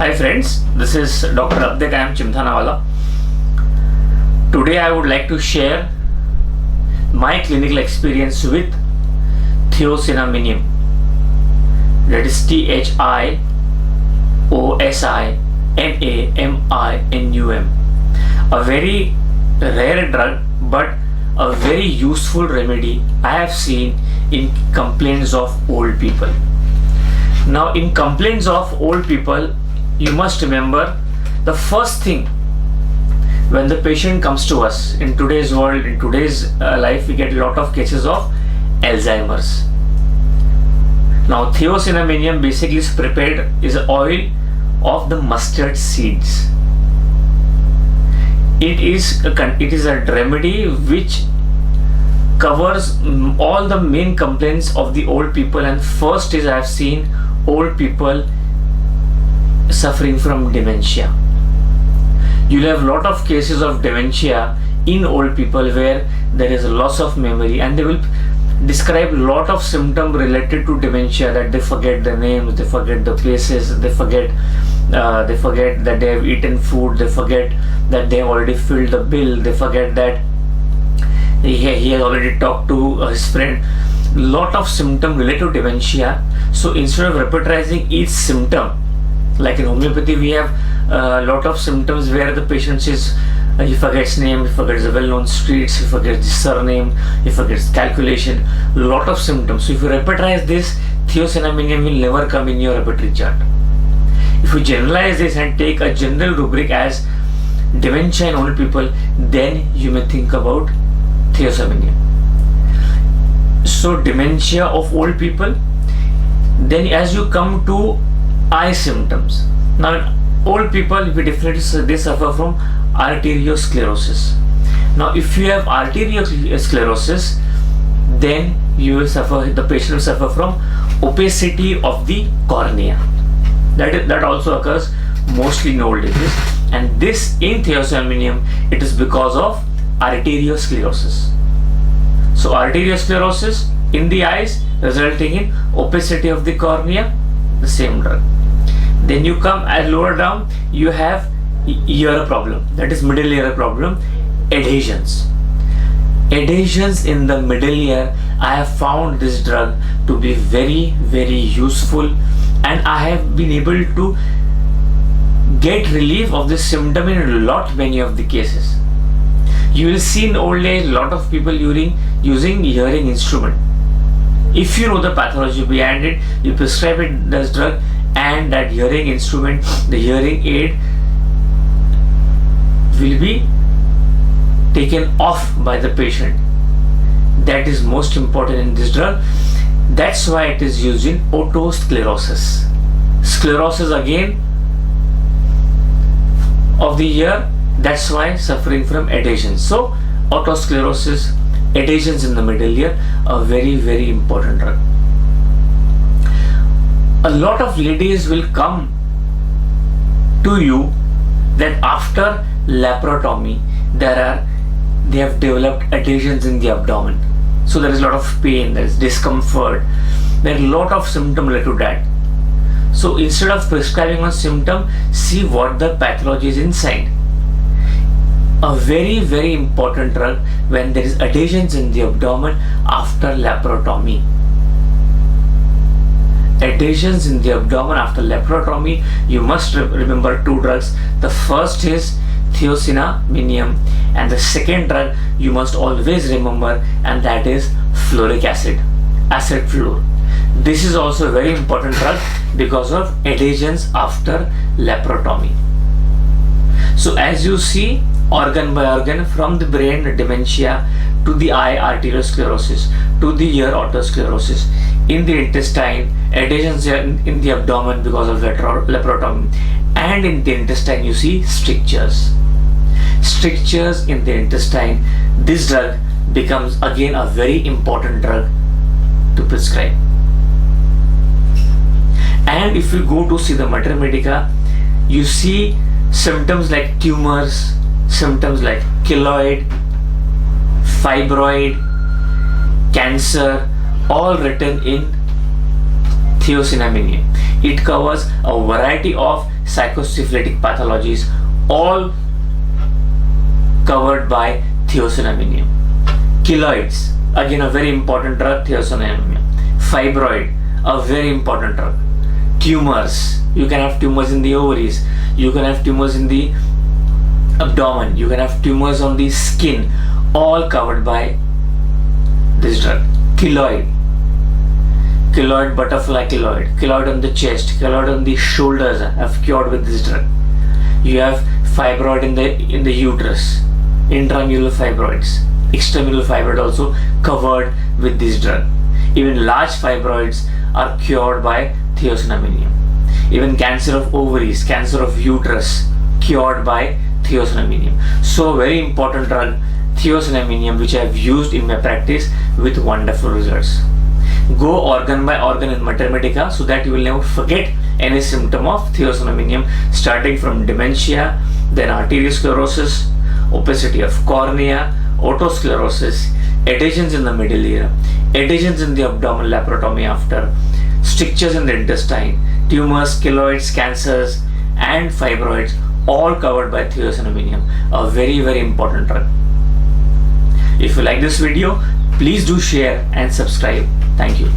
Hi friends, this is Dr. Abdek. I am Chimthanawala. Today I would like to share my clinical experience with Thiosinaminium, that is Thiosinaminium, a very rare drug but a very useful remedy I have seen in complaints of old people. Now, in complaints of old people, you must remember the first thing when the patient comes to us in today's world, in today's life, we get a lot of cases of Alzheimer's. Now, Thiosinaminium basically is prepared is oil of the mustard seeds. It is a remedy which covers all the main complaints of the old people, and first is I have seen old people suffering from dementia. You'll have a lot of cases of dementia in old people where there is a loss of memory, and they will describe a lot of symptoms related to dementia, that they forget the names, they forget the places, they forget that they have eaten food, they forget that they have already filled the bill, they forget that he has already talked to his friend. Lot of symptoms related to dementia. So instead of repertorizing each symptom, like in homeopathy we have a lot of symptoms where the patient says he forgets name, he forgets the well-known streets, he forgets the surname, he forgets calculation, lot of symptoms. So if you repertorize this, Thiosinaminium will never come in your repertory chart. If you generalize this and take a general rubric as dementia in old people, then you may think about Thiosinaminium. So dementia of old people. Then as you come to eye symptoms. Now in old people, we definitely they suffer from arteriosclerosis. Now if you have arteriosclerosis, then you will suffer, the patient will suffer from opacity of the cornea. That also occurs mostly in old ages, and this in Thiosinaminium, it is because of arteriosclerosis. So arteriosclerosis in the eyes resulting in opacity of the cornea, the same drug. Then you come as lower down, you have ear problem, that is middle ear problem, adhesions. Adhesions in the middle ear, I have found this drug to be very, very useful, and I have been able to get relief of this symptom in many of the cases. You will see in old age a lot of people using hearing instrument. If you know the pathology behind it, you prescribe it this drug, and that hearing instrument, the hearing aid, will be taken off by the patient. That is most important in this drug. That's why it is used in otosclerosis. Sclerosis again of the ear, that's why suffering from adhesions. So otosclerosis, adhesions in the middle ear, a very, very important drug. A lot of ladies will come to you that after laparotomy they have developed adhesions in the abdomen. So there is a lot of pain, there is discomfort, there are a lot of symptoms related to that. So instead of prescribing a symptom, see what the pathology is inside. A very, very important drug when there is adhesions in the abdomen after laparotomy. Adhesions in the abdomen after laparotomy, you must remember two drugs. The first is Thiosinaminium, and the second drug you must always remember, and that is fluoric acid, acid fluor. This is also a very important drug because of adhesions after laparotomy. So as you see, organ by organ, from the brain dementia to the eye arteriosclerosis to the ear otosclerosis, in the intestine adhesions in the abdomen because of laparotomy, and in the intestine you see strictures in the intestine. This drug becomes again a very important drug to prescribe. And if you go to see the Mater Medica, you see symptoms like tumors, symptoms like keloid, fibroid, cancer, all written in Thiosinaminium. It covers a variety of psychosyphilitic pathologies, all covered by thiocyanaminium. Keloids, again a very important drug, thiocyanaminium. Fibroid, a very important drug. Tumors, you can have tumors in the ovaries, you can have tumors in the abdomen, you can have tumors on the skin, all covered by this drug. Keloid, butterfly keloid on the chest, keloid on the shoulders have cured with this drug. You have fibroid in the uterus, intramural fibroids, extramural fibroid also covered with this drug. Even large fibroids are cured by thiocyanaminium. Even cancer of ovaries, cancer of uterus, cured by thiocyanaminium. So very important drug, thiocyanaminium, which I have used in my practice with wonderful results. Go organ by organ in Mater Medica so that you will never forget any symptom of thiocyanaminium, starting from dementia, then arteriosclerosis, opacity of cornea, otosclerosis, adhesions in the middle ear, adhesions in the abdominal laparotomy after, strictures in the intestine, tumors, keloids, cancers, and fibroids, all covered by thiocyanaminium, a very, very important drug. If you like this video, please do share and subscribe. Thank you.